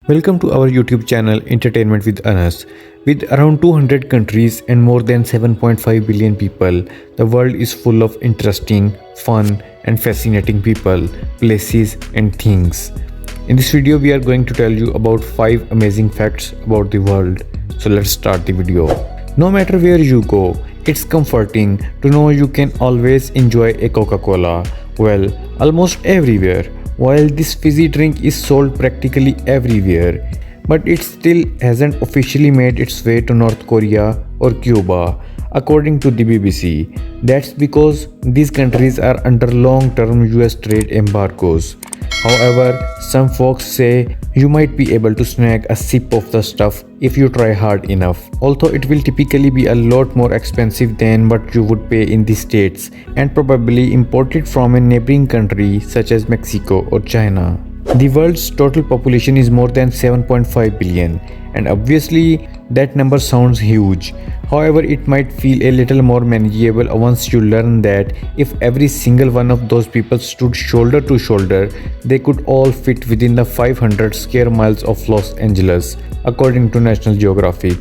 Welcome to our YouTube channel Entertainment with Anas. With around 200 countries and more than 7.5 billion people, the world is full of interesting, fun, and fascinating people, places, and things. In this video, we are going to tell you about 5 amazing facts about the world. So let's start the video. No matter where you go, it's comforting to know you can always enjoy a Coca-Cola. Well, almost everywhere. While this fizzy drink is sold practically everywhere, but it still hasn't officially made its way to North Korea or Cuba, according to the BBC. That's because these countries are under long-term US trade embargoes. However, some folks say you might be able to snag a sip of the stuff if you try hard enough, although it will typically be a lot more expensive than what you would pay in the States and probably imported from a neighboring country such as Mexico or China. The world's total population is more than 7.5 billion, and obviously that number sounds huge. However, it might feel a little more manageable once you learn that if every single one of those people stood shoulder to shoulder, they could all fit within the 500 square miles of Los Angeles, according to National Geographic.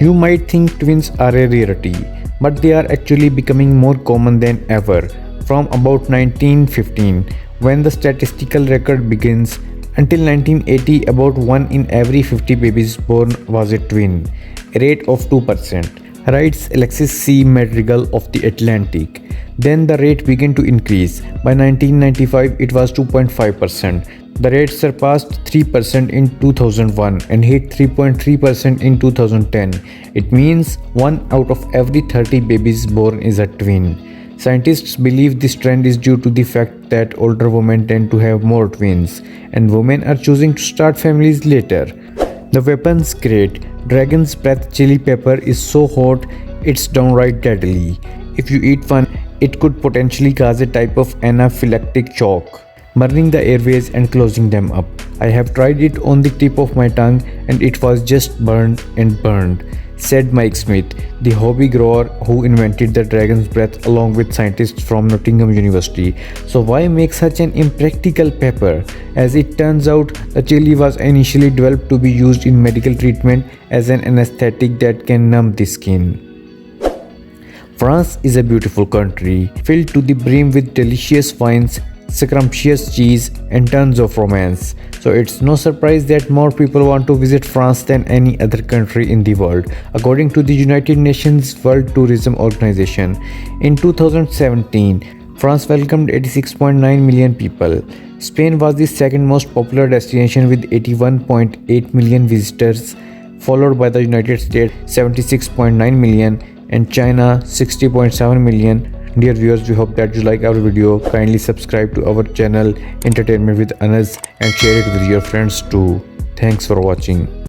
You might think twins are a rarity, but they are actually becoming more common than ever. From about 1915, when the statistical record begins, until 1980, about 1 in every 50 babies born was a twin, a rate of 2%, writes Alexis C. Madrigal of The Atlantic. Then the rate began to increase. By 1995, it was 2.5%. The rate surpassed 3% in 2001 and hit 3.3% in 2010. It means 1 out of every 30 babies born is a twin. Scientists believe this trend is due to the fact that older women tend to have more twins, and women are choosing to start families later. The weapon's great. Dragon's breath chili pepper is so hot, it's downright deadly. If you eat one, it could potentially cause a type of anaphylactic shock, burning the airways and closing them up. I have tried it on the tip of my tongue and it was just burned and burned, said Mike Smith, the hobby grower who invented the dragon's breath along with scientists from Nottingham University. So why make such an impractical pepper? As it turns out, the chili was initially developed to be used in medical treatment as an anesthetic that can numb the skin. France is a beautiful country, filled to the brim with delicious wines, scrumptious cheese, and tons of romance. So it's no surprise that more people want to visit France than any other country in the world, according to the United Nations World Tourism Organization. In 2017, France welcomed 86.9 million people. Spain was the second most popular destination with 81.8 million visitors, followed by the United States 76.9 million and China 60.7 million. Dear viewers, we hope that you like our video. Kindly subscribe to our channel Entertainment with Anas and share it with your friends too. Thanks for watching.